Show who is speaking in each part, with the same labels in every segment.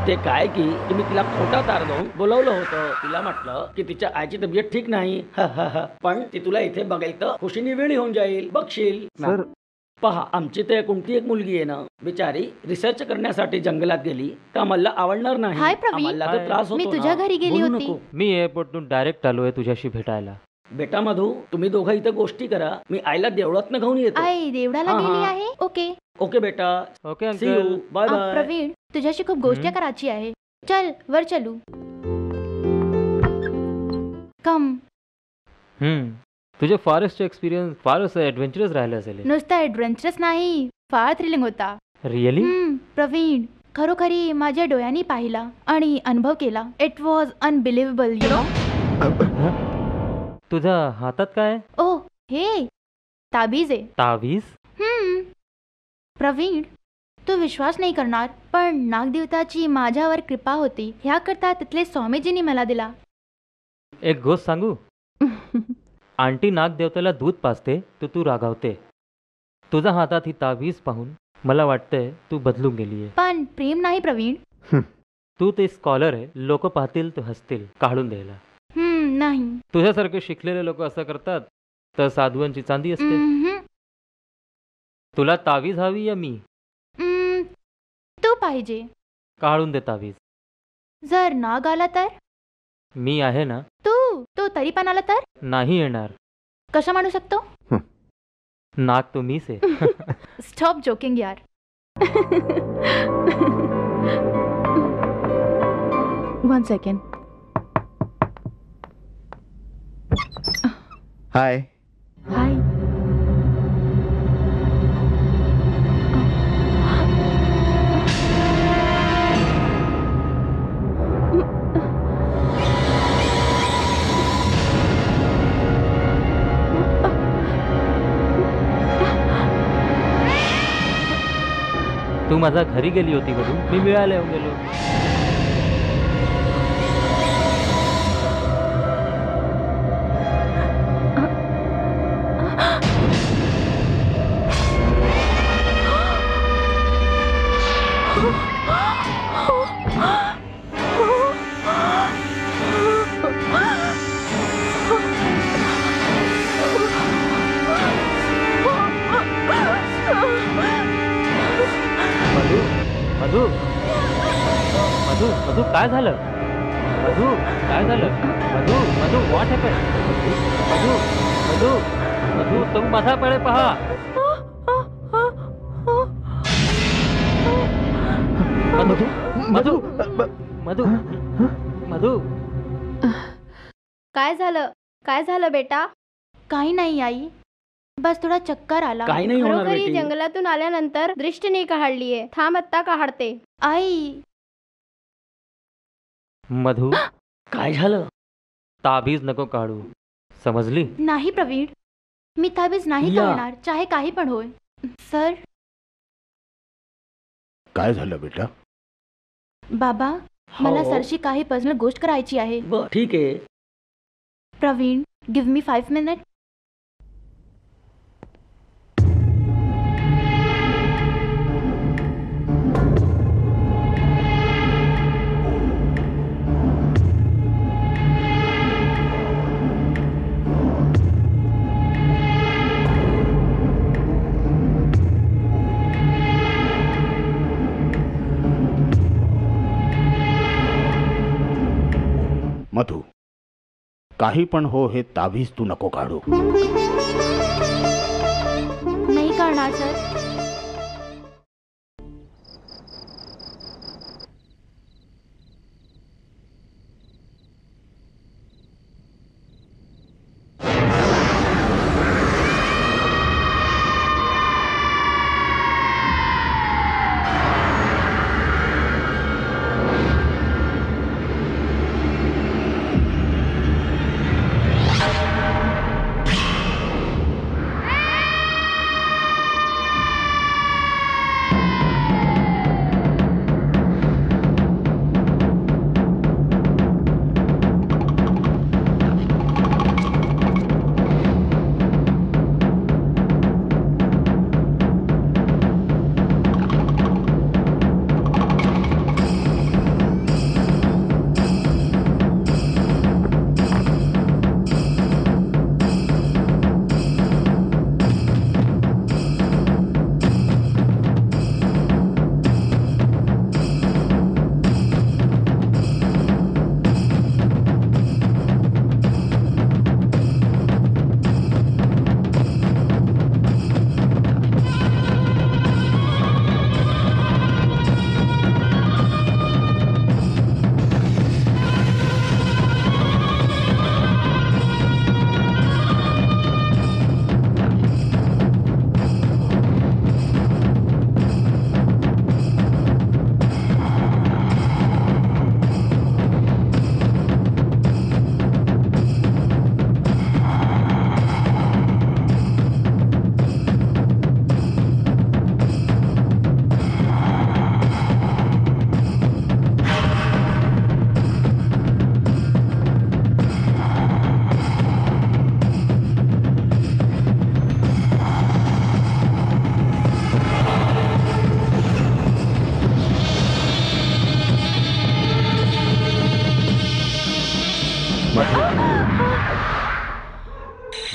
Speaker 1: ते काय की तुम्ही तिला खोटा तार देऊन बोलवलं होतं. तिला म्हटलं की तिच्या आईची तब्येत ठीक नाही. पण ती तुला इथे बघेल तर खुशीने वेळी होऊन जाईल. बघशील
Speaker 2: सर
Speaker 1: पहा, आमची तर कोणती एक मुलगी आहे ना, बिचारी रिसर्च करण्यासाठी जंगलात गेली तर आम्हाला आवडणार नाही.
Speaker 3: हाय प्रवीण.
Speaker 1: आम्हाला तर त्रास होतो
Speaker 3: मी
Speaker 1: ना.
Speaker 3: तुझ्या घरी गेली
Speaker 1: बोलू
Speaker 3: होती.
Speaker 1: नको.
Speaker 2: मी एअरपोर्टून डायरेक्ट आलोय तुझ्याशी भेटायला.
Speaker 1: बेटा मधू, तुम्ही दोघं इथं गोष्टी करा. मी आईला देवळातनं घेऊन येतो.
Speaker 3: आई देवळाला
Speaker 1: हा,
Speaker 3: गेली
Speaker 1: हा.
Speaker 3: आहे. ओके.
Speaker 1: ओके बेटा.
Speaker 2: Okay
Speaker 1: see you.
Speaker 2: Uncle.
Speaker 1: Bye bye.
Speaker 3: Praveen तुझ्याशी खूप गोष्टी करायची आहे. चल वर चलू. कम.
Speaker 2: तुझे फॉरेस्टचे एक्सपिरियन्स फारच ॲडव्हेंचरस राहिले असेल.
Speaker 3: नुसता ॲडव्हेंचरस नाही, फार थ्रिलिंग होता.
Speaker 2: रिअली?
Speaker 3: प्रवीण खरोखरी माझ्या डोळ्यांनी पाहिला आणि अनुभव केला. It was unbelievable you know.
Speaker 2: तुझ्या हातात काय?
Speaker 3: ओ हे ताबीज आहे.
Speaker 2: तावीज?
Speaker 3: प्रवीण तू विश्वास नाही करणार, पण नागदेवताची माझ्यावर कृपा होती. ह्याकरता तिथले स्वामीजींनी मला दिला.
Speaker 2: एक गोष्ट सांगू? आंटी नागदेवतेला दूध पाजते तर तू रागावते. तुझ्या हातात ही तावीज पाहून मला वाटतंय तू बदलून गेलीये.
Speaker 3: पण प्रेम नाही प्रवीण.
Speaker 2: तू ते स्कॉलर आहे, लोक पाहतील तर हसतील काढून द्यायला.
Speaker 3: नाही.
Speaker 2: तुझ्यासारखे शिकलेले लोक असं करतात तर साधूंची चांदी असते. तुला तावीज हवी या मी?
Speaker 3: तू पाहिजे.
Speaker 2: काढून दे तावीज.
Speaker 3: जर नाग आला तर?
Speaker 2: मी आहे ना.
Speaker 3: तू तरी पण आला तर?
Speaker 2: नाही येणार.
Speaker 3: कशा म्हणू शकतो?
Speaker 2: नाग तो मीच आहे.
Speaker 3: स्टॉप जोकिंग यार. One second.
Speaker 4: हाय.
Speaker 3: हाय.
Speaker 2: तू माझ्या घरी गेली होती बघू. मी मिळायला येऊन गेलो. मधू मधू मधू काय झालं? मधू काय झालं? Madhu Madhu what happen? मधू मधू मधू तुम्ही माझ्याकडे पहा. मधू मधू मधू मधू
Speaker 5: काय झालं बेटा?
Speaker 3: काही नाही आई, बस थोडा चक्कर आला.
Speaker 1: काही नाही होणार
Speaker 5: खरोखरी
Speaker 1: बेटी.
Speaker 5: जंगलातून आल्यानंतर दृष्टी नाही काढलीये. थांब आत्ता काढते.
Speaker 3: आई
Speaker 2: मधू
Speaker 1: काय झालं?
Speaker 2: ताबीज नको काढू, समजली?
Speaker 3: नाही प्रवीण, मी ताबीज नाही
Speaker 1: या.
Speaker 3: करणार, चाहे काही पण होय. सर.
Speaker 4: काय झालं बेटा?
Speaker 3: बाबा मला
Speaker 1: हो.
Speaker 3: सरशी काही पर्सनल गोष्ट करायची आहे.
Speaker 1: बर ठीक आहे.
Speaker 3: Praveen give me 5 minute.
Speaker 4: Madhu, काही पण हो, हे ताबीज तू नको काढू.
Speaker 3: नाही करणार सर.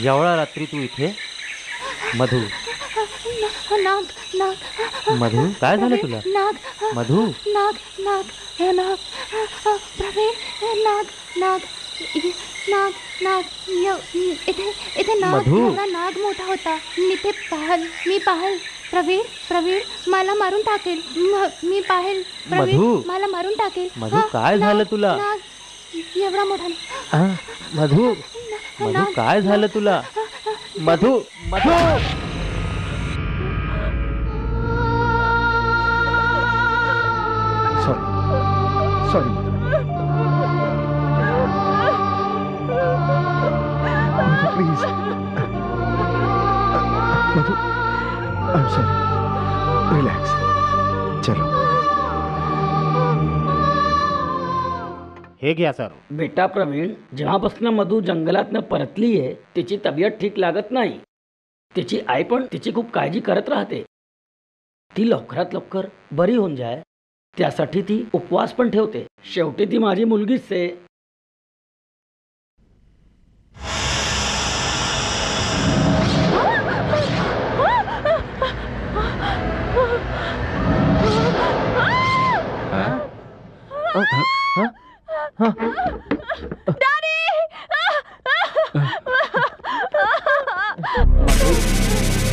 Speaker 2: एवढ्या रात्री तू इथे? मधू,
Speaker 3: नाग नाग
Speaker 2: मधू काय झालं तुला?
Speaker 3: नाग
Speaker 2: मधू,
Speaker 3: नाग नाग नाग प्रवीण नाग नाग नाग नाग इथे इथे नाग
Speaker 2: मधू.
Speaker 3: एवढा नाग मोठा होता. मी पाहल प्रवीण प्रवीण मला मारून टाकेल. मी पाहेल प्रवीण
Speaker 2: मधू.
Speaker 3: मला मारून टाकेल.
Speaker 2: मधू,
Speaker 3: हा,
Speaker 2: काय झालं
Speaker 3: नाग,
Speaker 2: तुला?
Speaker 3: नाग एवढा मोठा
Speaker 2: आ, मधू, मधू
Speaker 3: नाग.
Speaker 2: काय झालं तुला? Madhu, Madhu.
Speaker 6: Sorry Madhu please Madhu I am sorry relax चलो
Speaker 4: हे घ्या सर.
Speaker 1: बेटा प्रवीण, जेव्हापासून मधू जंगलातनं परतली आहे तिची तब्येत ठीक लागत नाही. तिची आई पण तिची खूप काळजी करत राहते. ती लवकरात लवकर बरी होऊन जाय त्यासाठी ती उपवास पण ठेवते. शेवटी ती माझी मुलगीच आहे.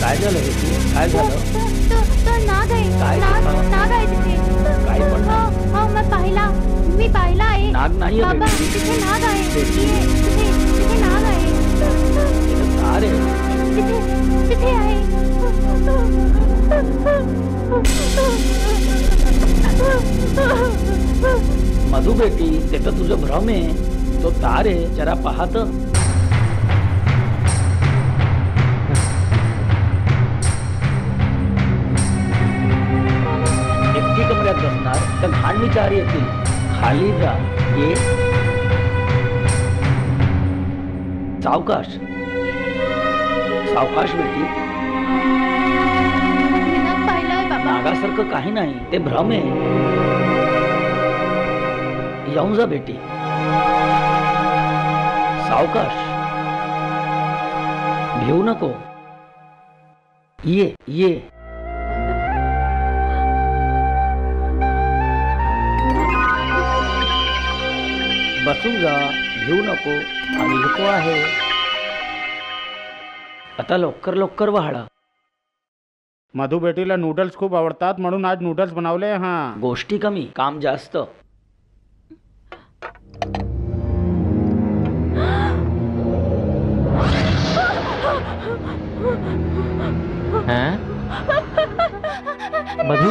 Speaker 1: काय झालं बेटी? काय झालं?
Speaker 3: तो नाग आहे.
Speaker 1: काय?
Speaker 3: नाग आहे तिथे.
Speaker 1: काय पण?
Speaker 3: हो मी पाहिला आहे.
Speaker 1: नाग नाही आहे
Speaker 3: बाबा
Speaker 1: बेटी.
Speaker 3: तिथे नाग आहे. तिथे नाग आहे.
Speaker 1: तिथं तार आहे.
Speaker 3: तिथे आहे.
Speaker 1: मधु बेटी, ते तर तुझं भ्रम आहे. तो तार आहे. जरा पाहत. एकटी कमऱ्यात बसणार तर घाण विचार येतील. खाली जा. ये. सावकाश सावकाश बेटी.
Speaker 3: मी नाग पाहिलाय बाबा.
Speaker 1: नागासारखं काही नाही, ते भ्रम आहे. येऊन जा बेटी. सावकाश. भिवू नको. ये ये. बसून जा. भिवू नको. आम्ही लोक आहे. आता लवकर लवकर वाढा.
Speaker 4: मधु बेटीला नूडल्स खूप आवडतात म्हणून आज नूडल्स बनवले. हा
Speaker 1: गोष्टी कमी, काम जास्त.
Speaker 2: हा? मधु,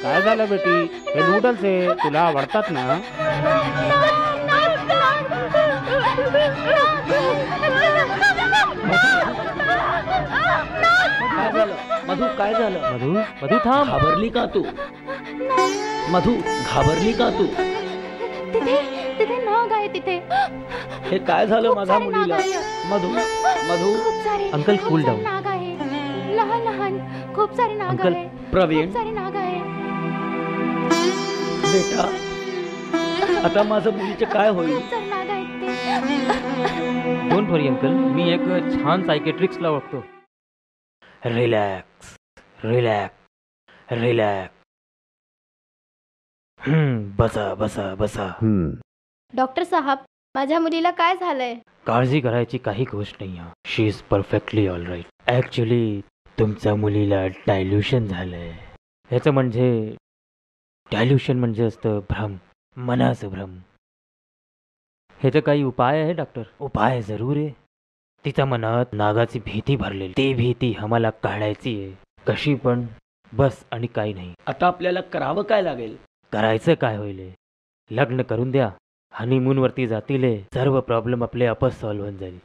Speaker 4: काय झालं बेटी? हे नूडल्स आहे, तुला आवडतात ना?
Speaker 1: काय झालं मधु? काय झालं?
Speaker 2: मधु, मधु थांब.
Speaker 1: घाबरली का तू? मधु, घाबरली का तू?
Speaker 3: तिथे नाग आहे. तिथे
Speaker 1: हे काय झालं
Speaker 3: खूप
Speaker 1: माझ्या
Speaker 3: सारे नाग
Speaker 1: मुलीला?
Speaker 3: आहे.
Speaker 1: मधु मधु.
Speaker 3: खूप सारे
Speaker 2: अंकल,
Speaker 3: खूप
Speaker 2: cool
Speaker 3: सारे
Speaker 2: down.
Speaker 3: नाग आहे. लहान लहान खूप सारे नाग
Speaker 2: अंकल,
Speaker 3: आहे.
Speaker 1: प्रवीण.
Speaker 3: खूप सारे नाग आहे.
Speaker 1: बेटा, आता माझं मुलीचे काय होईल?
Speaker 3: खूप सारे नाग आहेत ते.
Speaker 2: डोंट वरी अंकल, मी एक छान सायकेट्रिक्सला ओळखतो. Relax relax relax. बसा बसा बसा.
Speaker 5: डॉक्टर साहब, माझ्या मुलीला काय झालंय?
Speaker 2: काळजी करायची काही गोष्ट नाही. She is perfectly all right. Actually तुमच्या मुलीला डायल्युशन झालंय. ह्याचं म्हणजे डायल्युशन म्हणजे असतं भ्रम, मनाचं भ्रम. ह्याचा काही उपाय आहे डॉक्टर? उपाय जरूर आहे. तिच्या मनात नागाची भीती भरलेली. ती भीती आम्हाला काढायची आहे. कशी पण. बस आणि काही नाही.
Speaker 1: आता आपल्याला करावं काय लागेल?
Speaker 2: करायचं काय होईल? लग्न करून द्या. हनीमूनवरती जातील. सर्व प्रॉब्लेम आपले आपच सॉल्व्ह होऊन जाईल.